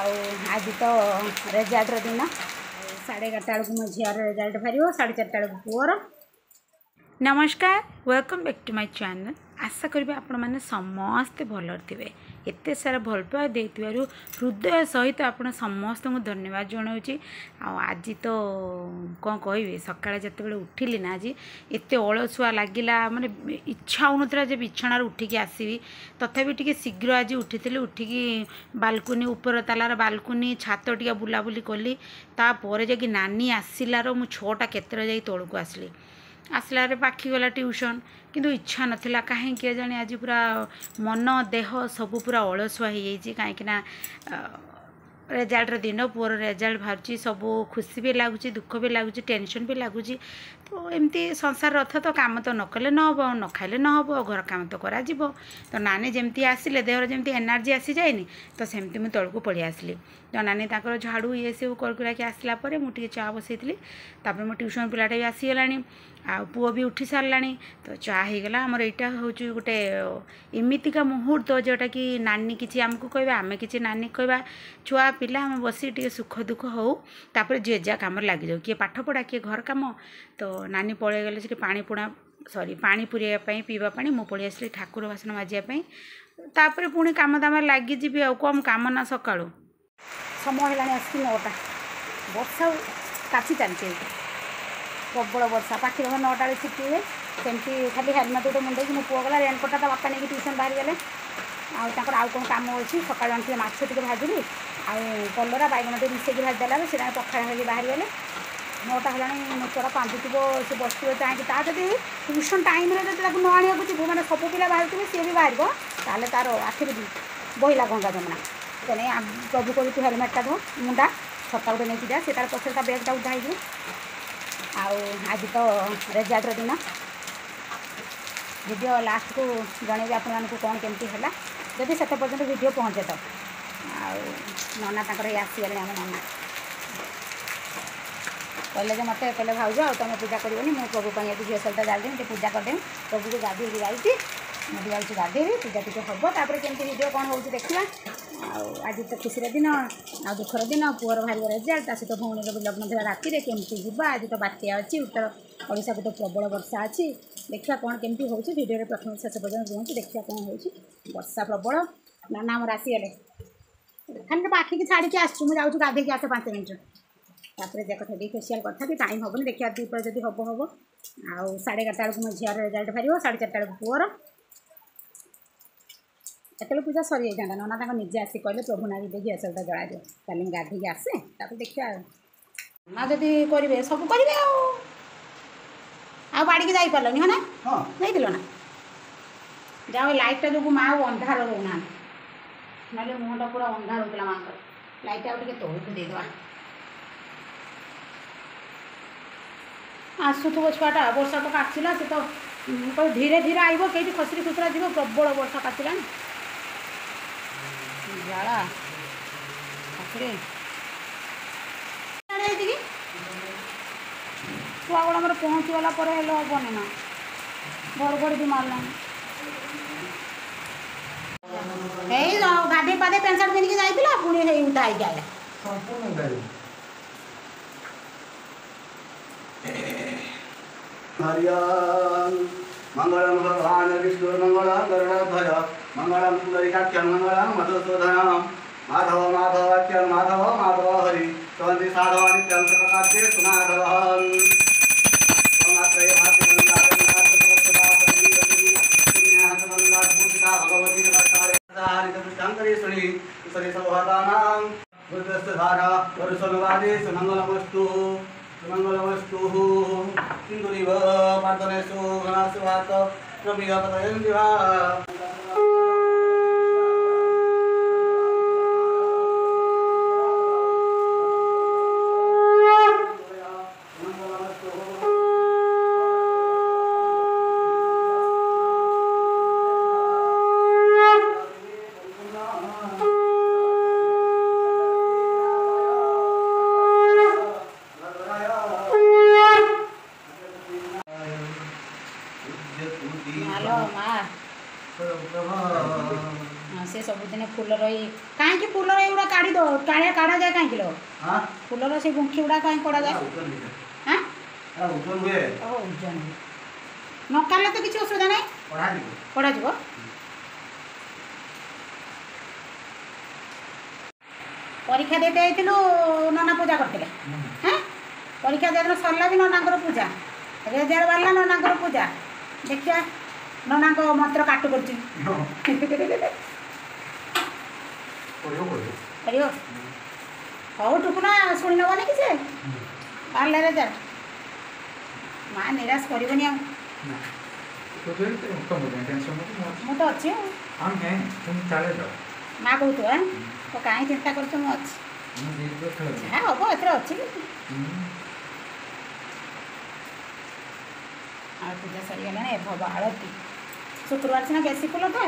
आज तो रेजल्ट दिन 11:30 बेलू मो झीर रेजल्ट बाहर 4:30 बेलू पुअर। नमस्कार, welcome back to my channel. आशा करी आपण मैंने समस्ते भल थे। एत सारा भल पाए देथिबारु हृदय सहित आपण समस्त को धन्यवाद जनाऊँगी। आज तो कौन कह सकाଳେ जितेबाला उठिली ना आज एत अलसुआ लगिला माने इच्छा होनुला जे बिछणार उठिकी आसबि तथापि टिके शीघ्र आज उठी उठिकी बालकुनी ऊपर तालार बालकुनी छात टिके बुलाबुली कली तापर जाकि नानी आसिलार मु 6टा केतरे जाई तळको आसली आसला पाखी गला ट्यूशन किंतु इच्छा नथिला कहीं किए जाने आज पूरा मन देह सब पूरा अलसुआ हो जाइए कहीं रेजल्ट दिन पुअर रेजल्ट बाहर सब खुशी भी लगुच दुख भी लगुच टेंशन भी लगुच। तो एमती संसार रथ तो काम तो न कले न हो न खाइले न हो घर काम तो करा तो नानी जमती आसिले देहर जमती एनर्जी आसी जाएनि तो सेमती मुझे तौक पलि आसली। तो नानी ताकर झाड़ू ये सब करके आसला मुझे चा बसई तापर मो ट्यूशन पिलाटा भी आसीगला आ पुओ भी उठी सारा तो चा हो गला आमर यहाँ हूँ गोटे एमतीका मुहूर्त जोटा कि नानी किसी आमको कह आम कि नानी कह छुआ पिला आम बस टे सुख दुख हो तापर जेजा कम लग जाओ किए पाठ पढ़ा किए घर कम। तो नानी पलि गले से पानी पुणा सॉरी पानी पुरेवाई पीवा पानी मु पलि आसली ठाकुर बासन माजियापाई तापर पुणी काम दाम लगिजी आ कम काम ना सका समय है आसिक 9टा वर्षा काची चलती प्रबल वर्षा पाखी 9टा बेले छुट्टी हुए सेमती खाली हेलमेट गोटे मुंडे मो पुआ गला रेनकोटा तो बापा नहीं ट्यूशन बाहर गले आउ कौन कम अच्छी सका आनी माछ टे भाजली आउ कलरा बैगन टे मिसेक भाजदेला से पखाड़ होगी बाहर गले 9टा है मोचरा कांदुव से बस चाहिए ता जब ट्यूशन टाइम न आने जीव मैंने सब पिला बाहर थे सी भी बाहर ताल तार आखिर बहला गंगा जमुना तेने प्रभु कह तू हेलमेटा धो मुंडा छता गोटे नहीं जा से तार पछे बेगटा उठा हो आज तो रेजल्ट दिन वीडियो लास्ट को जनइबी आपण कौन केमती है जदि से पर्यटन वीडियो पहुँचे तो नना तक आसीगले आम नना कहले जो मत कहले भाज आ तुम पूजा करनी मुझे प्रभु पर झील सहित जादेवी पूजा करदेवी प्रभु को गाधे जाइए मुझे जाऊँगी गाधेबी पूजा टी हम तापर केमती वीडियो कौन हो देखा। आज तो खुशी दिन आ दुखर दिन पुअर बाहर रेजल्ट ता सहित भौणी भी लग्न था राति केमती जीवा आज तो बात्या अच्छी उत्तर ओडिशा को तो प्रबल वर्षा अच्छी देखा कौन केमती हो वीडियो प्रथम शेष पर्यटन रुहतु देखा कौन हो वर्षा प्रबल नाना आमर आसीगले खाली आखिक छाड़ी आसू मुझे जाऊँ गाधे आसे 5 मिनट तापर जे कथा फेसियाल कथा भी टाइम हेनी देखिए दीपर जब हम हम आउ 11:30 बेलू मो झीर रेजल्ट बाहर 4:30 बेलू पुअर एत पूजा सरी जाता नना तक निजे आसी कहले प्रभु ना झील सहित जला दे कल गाधे आसे तापर देखिए ना जदि करेंगे सब करेंगे बाड़ी की जापारे है ना नहीं ना जाओ लाइटा जो माँ अंधार रोना ना मुहटा पूरा अंधार होता माँ लाइट आगे तौक देदेवा आसुव छुआटा वर्षा तो काटला से तो धीरे धीरे आइब कहीं खसरी खुसरा जीव प्रबल वर्षा काटला जाला छुआ गुड़ा मोर पहुँची गला हेनी ना घड़ भी मारला गाधे पाधे पेंट सार्ट पिंधिकी जाइला पुणी उठा आइला मंगलम भगवान विष्णु मंगलम गरुड़ध्वज मंगलम पुंडरीकाक्षं मंगलम मधुसूदनम माधव माधवाख्यं माधव माधव हरि सवंति साधव नित्यं सकाशे सुनाधवं सोमात्रय भाति भगवती नमस्कारे शंकरेश्वरी ईश्वरी सौभागानां बुद्धस्थधारा वरुषनुवादे सुमंगलमस्तु मंगलमस्तु सिंधुरिव पार्थनेषु घनासुवात प्रमिगपतयं दिवा से सबुदिन फूल रही कहीं फूल रही गुड़ा काढ़ी दो काढ़ा जाए कहीं किलो हाँ फूलर से गुंखी गुड़ा कहीं कड़ा जाए हाँ ओजन हुए ओजन न काढ़ले तो किसी असुविधा नहीं कड़ा जीव परीक्षा देते आइलु नना पूजा करते हाँ परीक्षा जो सरला भी ननांकर पूजा रेजल्ट बाहर ननांकर पूजा देखिया नना मंत्र काटु कर हौ टुकुना शुणी नबनी कि से बाहर रेजल्ट माँ निराश करनी मु तो अच्छी माँ कहू तो कहीं चिंता कर हाँ हम एथर अच्छी पूजा सरीगला भव आरती शुक्रवार सीना बेसी फुल था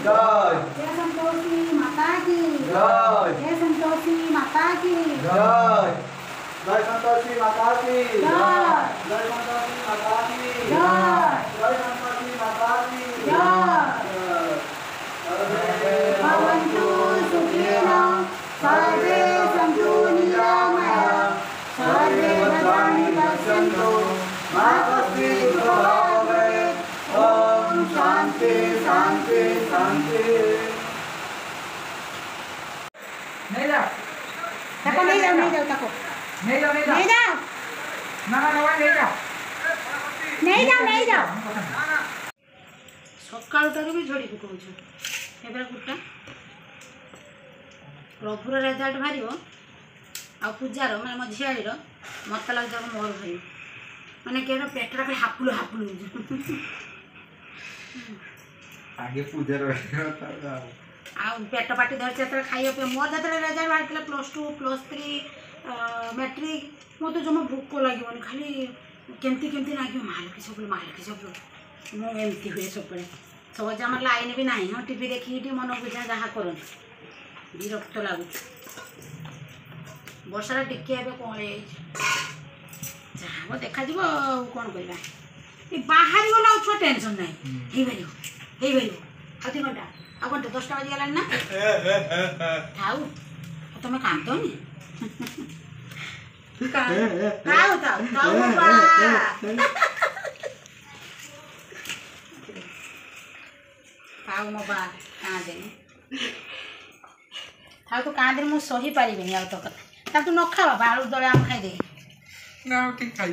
जय संतोषी माता की जय संतोषी माता की जय संतोषी माता की जय संतोषी माता की जय संतोषी माता की भवन्तु सुखिनो सर्वे सन्तु निरामयाः सर्वे भद्राणि पश्यन्तु मा कश्चित् दुःखभाग् भवेत् ॐ शान्ति शान्ति शान्ति नहीं जाओ ताको नहीं जाओ ताको नहीं जाओ नहीं जाओ नहीं जाओ ना नहीं जाओ नहीं जाओ सकाळुटारू भी झड़ी पकाउछु एबरा गुटा प्रभुर रेजल्ट बाहर आ पूजार माने मो झियारीर मत लगे मोर भाई माने के पेटरा खाली हापुल हापुल आगे पूजा आ पेट पाटी धरছে तो खाइए पे मोर जत रेजल्ट बाहर +2 +3 मैट्रिक मत जमा भोक लगे खाली केमती केमती लगे मालिकी सब मुझे हुए सब सहज आम लाइन भी ना हाँ टीवी देखिए मन बुझा जहाँ कर विरक्त लगुच वर्षा टिके कौन जहाँ देखा कौन कर बाहर गला छुआ टेंशन ना आधे घंटा आ घंटे 10टा बजीगला ना थाऊ तुम कांदनी थाऊ थाऊ थाऊ थाऊ मो बा कांदेनी थाऊ तो कांदे मुझे सही पारिनी आ तो कथा तू न खा बाबा आलू दले आम खाईदे ना ठीक खाई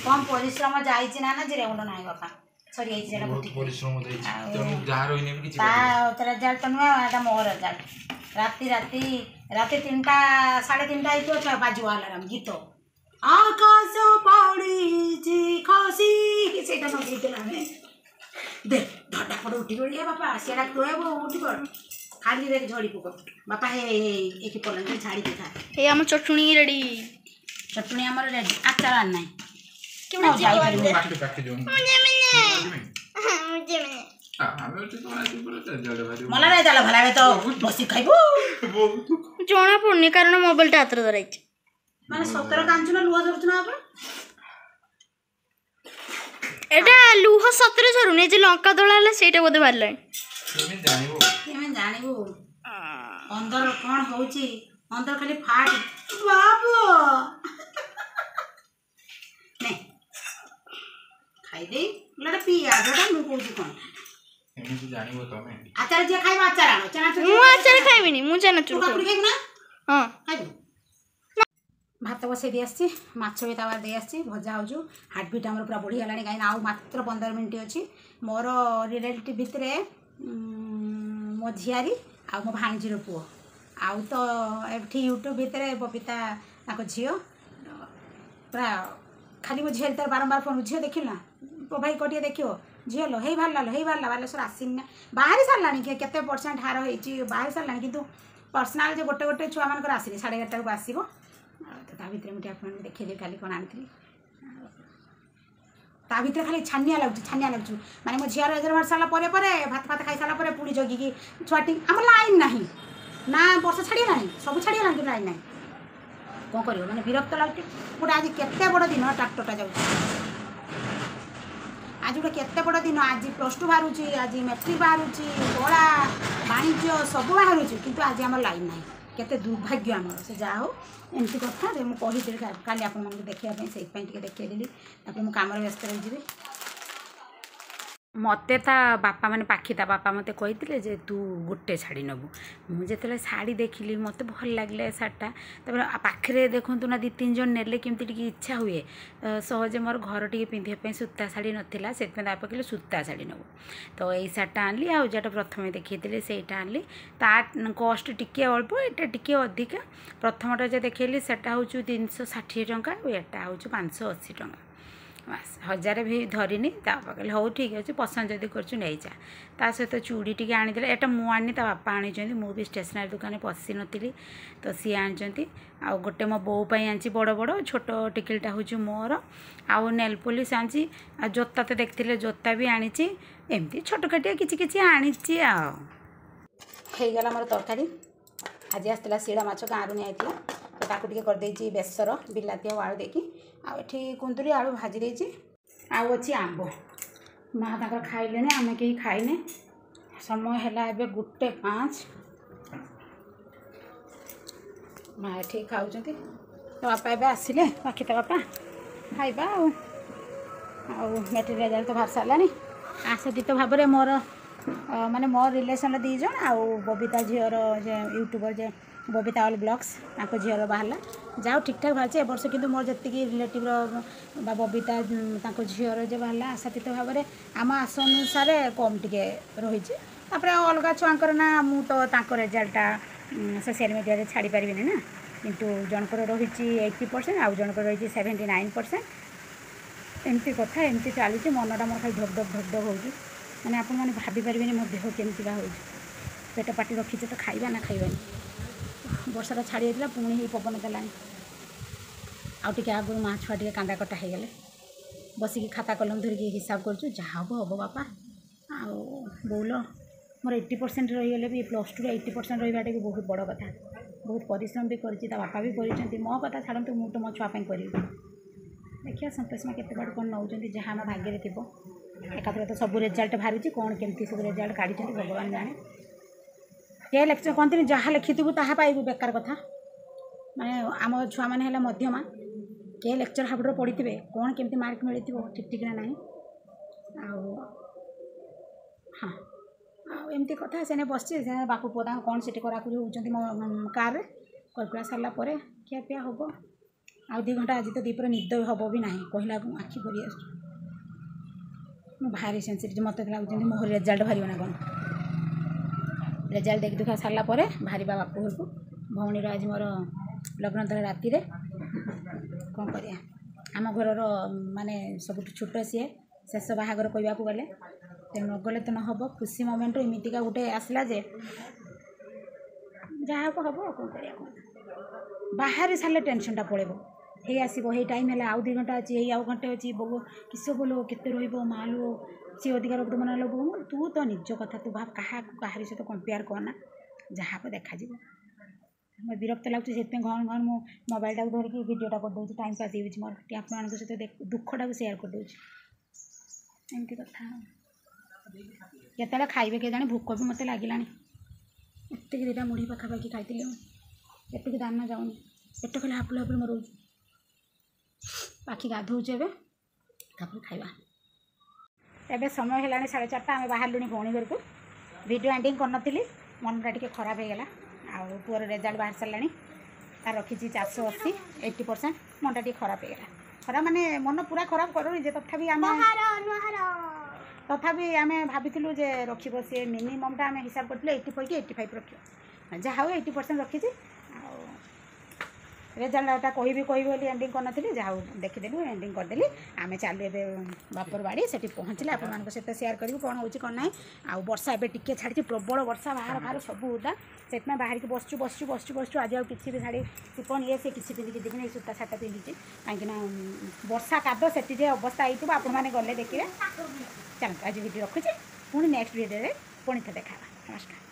कम परिश्रम जाइए ना ना जिरे गुंड ना बापा सरी जाइए परिश्रम जहाँ रही भी रेजल्ट तो नुह मोर रेजल्ट राति राति राति 3टा 3:30 आई बाजू अलार्म गीत आकाश पड़ी खसी से दे धटा पड़ उठी पड़िया बापा सीटा खुएब उठी पड़ खाली देख झड़ी पुक बापा हे एक पलंग झाड़ी के खा ये हम चटनी रेडी चटनी आमर रेडी आचार आन नाही क्यों जाई परिबे मला नाही झालं भलावे तो बसी खाइबो जोना पड़नी कारण मोबाइल टा हाथ धराई माने 17 कांचना लुहा धरछ ना आपण एटा लुह 17 झरुने जे लंका दळाला सेटा बोधे बारलाय केमे जानिबो अंदर कोन होउची अंदर खाली फाट बाबू नहीं खाई दे लड़ा पिया जटा मु कोची कोन एमिति जानिबो तमे आचार जे खाइबा आचार आनो चना मु आचार खाइबिनी मु चना चुर खाइबो खाइबो ना हां खाइबो भात बसे दे आसी माछ भी तावा दे आसी भजा होजु हार्ट बीट हमर पूरा बढ़ी गलानी काई ना आ मात्र 15 मिनिट अछि मोर रिलेटिव भितरे मो झियारी आ मो भाणजीर पुओ आउ तो एठी यूट्यूब भितर बबिता ताको झियो पूरा खाली मो झील तार बारंबार फोन झील देखिल ना भाई कटिए देखियो झील हे बाहरला बालेश्वर आसीनी ना बाहरी सारा केते परसेंट हार होती बाहरी सारा कितु पर्सनाल जो गोटे गोटे छुआ मान आसनी 11:30 को आसो ता भितर मुझे आप देखिए खाली कौन आनी ता भितर खाली छानिया लगुच माने मो झीर एजर मार सारा भात भात खाई सारा पुणी जगिकी छुआटी आम लाइन ना ना वर्ष छाड़गला सब छाड़गला लाइन ना कौन कर मैंने विरक्त लगे गोटे आज केते बड़ दिन ट्राक्टरटा जाऊँ आज गोटे केते बड़ दिन आज +2 बाहर आज मैट्रिक बाहर कला वाणिज्य सब बाहर किंतु आज आम लाइन ना केते दुर्भाग्य आमर से जहा हो एमती कथा मुझे काली आप देखापी से देखदेली मुझे कम व्यस्त रही मते ता बापा माने पाखी ता बापा मते कही जे तू गोटे शाड़ी नबू मुझे शाड़ी देखिली मते भल लगे शाढ़ीटा पाखे देखु ना 2-3 जन नेले केमती टी इच्छा हुए सहजे मोर घर टी पिंधापी सूता शाड़ी नाला से बापा कहले सूता शाड़ी नबू तो यही शाढ़ीटा आनली आ जो प्रथम देखी सेटा आनली ता कस्ट टिके अल्प एटा टिके अधिका प्रथमटा जो देखली सेटा हूँ 360 टंका एटा हूँ 580 टंका बस 1000 भी धरनी कहले हो ठीक अच्छे पसंद जदि कर नहीं जा ता सहित चूड़ी टी आनीदे एटा मु आनी ता बापा आनी मु भी स्टेशनरी दुकान पशि नी तो सी आनी आ गोटे मो बो आनी बड़ बड़ छोट टिकिलटा हूँ मोर आउ नेल पॉलिश आनी आ जोता तो देखते जोता भी आनी एमती छोटकाटिया किछि आनी गला मोर तरकारी आज आसला शिड़ा माछ गाँव नहीं आईला तो ताकू टे करदे बेसर बिलाती और आलू देखी आठी कुंदुरी आलू भाजी देती अच्छी आंब माँ तक खाइले आम कहीं खाइने समय है एवं 1:05 माँ ये खाऊँ तो बापा एवं आसिले बाकी तो बापा खाइबा मेट्रिक रिजल्ट तो बाहर सारा आशातीत भाव में मोर माने मोर रिलेसन 2 जन आउ बबीता झीर यूट्यूबर जे बबीता ऑल ब्लॉग्स ताको झीर बाहरला जाओ ठीक ठाक बाहर ए वर्ष किंतु मोर जति रिलेटिव बबीता ताको झीर जे बाहरला आशातीत भाव में आम आस अनुसार कम टिके रही अलग छुआंकर ना मु तो ताको रिजल्टा सोशल मीडिया रे छाड़ी पारिबिनी ना किंतु जनकर रही 80% आउ जनकर रही 79% एमती कथा एमती चली मनटा मोर खाली धक धक होगी मैंने आप भापरि मो देह केमती हो पेट पाटी रखीचे तो खाइबा ना खाइबानी वर्षा छाड़ी जाता पुणी ही पवन देलानी आगे आगु माँ छुआ टे कांदा कटा हो गले बसिक खाता कलम धरिकी हिसाब कर जहाँ हम बापा आउल मोर 80% रहीगले भी +2 80% रहीबाटा भी बहुत बड़ कथा बहुत परिश्रम भी कर बापा भी कर मो कथा छाड़ू मुझे तो मो छुआपाई करी देखिए संतोष में केते बड़ कौन नौ जहाँ आम भाग्य थी एकाथर तो सब रिजल्ट बाहर कौन केमती सब रिजल्ट काढ़ी भगवान जाने ये लेक्चर कहते जहाँ लिखिथु ताहा पाइबू बेकार कथा माने आम छुआ मैंने मध्यमा किए लेक्चर हाबुड़ पढ़ी थे कौन केमती मार्क मिली ठीक ठीक ना हाँ एमती कथा से बस बापू पुआ कौन से कराकुरी होती मो कार कल्पना सारापर खिया पिया हम आ 2 घंटा आज तो दीपर निद हम भी ना कहला आखि भरी आस भारी सेंसिटिव मत लगुच मोर रिजल्ट बाहर ना कौन रिजल्ट देख दुखा सारापर बाहर बापू घर को भौणी आज मोर लग्न तला राति कौन कर आम घर माने सब छोट सी शेष बाहागर कहवाक गले तेणु नगले तो न हम खुशी मोमेंट एमतीका गोटे आसला जे जहाँ हम कौन कर बाहर सारे टेनसनटा पड़ेब हे आसो हे टाइम है आउ 2 घंटा अच्छी आउ घंटे अच्छी बो किस बोलो के माँ लो सी अधिकार बना लो तू तो निज कथा तू भाव कहारी सहित कंपेयर करना जहाँ को देखा मैं विरक्त लगुच से घन घन मो मोबाइल धरिकी वीडियोटा करदे टाइम पास यूज मोर आप सहित दुखटा को सेयार करदे एमती कथा केतला खाइबे के जाने भोक भी मत लगे एत 2टा मुढ़ी पाखापाखि खाई एत दाना जाऊनी पेट खाली हापुड़ हापुड़ मोर पाखी गाधोचे खाइबा एबे समय है 4:30 आम बाहर भौणी घर को वीडियो एंडिंग करनी मनटा टी खराब हो गला आउ पुअर रिजल्ट बाहर सारा तार रखी 480 80% मनटा टी खराब हो गला खराब माने मन पूरा खराब करूनी तथापि आम भाविलु जे रखिब सी मिनिममटा आम हिसाब करते 85 कि 85 रख जहाँ 80% रखी ରେଜଲ୍ଟଟା କହିବି ବୋଲି ଏଣ୍ଡିଂ କରିନଥିଲି, ଯାହା ହଉ ଦେଖିଦେଲୁ ଏଣ୍ଡିଂ କରିଦେଲି। ଆମେ ଚାଲୁ ଏବେ ବାପର ବାଡ଼ି, ସେଠି ପହଞ୍ଚିଲେ ଆପଣମାନଙ୍କ ସହିତ ସେୟାର କରିବୁ କ'ଣ ହେଉଛି କ'ଣ ନାହିଁ। ଆଉ ବର୍ଷା ଏବେ ଟିକେ ଛାଡ଼ିଛି, ପ୍ରବଳ ବର୍ଷା, ବାହାର ସବୁ ଓଦା, ସେଥିପାଇଁ ବାହାରିକି ବସୁଛୁ। ଆଜି ଆଉ କିଛି ବି ଶାଢ଼ୀ ସିପନ ସେ କିଛି ପିନ୍ଧିକି ଯିବିନି, ଏଇ ସୂତା ଶାଢ଼ୀଟା ପିନ୍ଧିଛି, କାହିଁକିନା ବର୍ଷା କାଦ ସେଠି ଯେ ଅବସ୍ଥା ହେଇଥିବ ଆପଣମାନେ ଗଲେ ଦେଖିବେ। ଚାଲନ୍ତୁ ଆଜି ଭିଡ଼ିଓ ରଖୁଛି, ପୁଣି ନେକ୍ସଟ ଭିଡ଼ିଓରେ ପୁଣି ଥରେ ଦେଖା ହେବା। ନମସ୍କାର।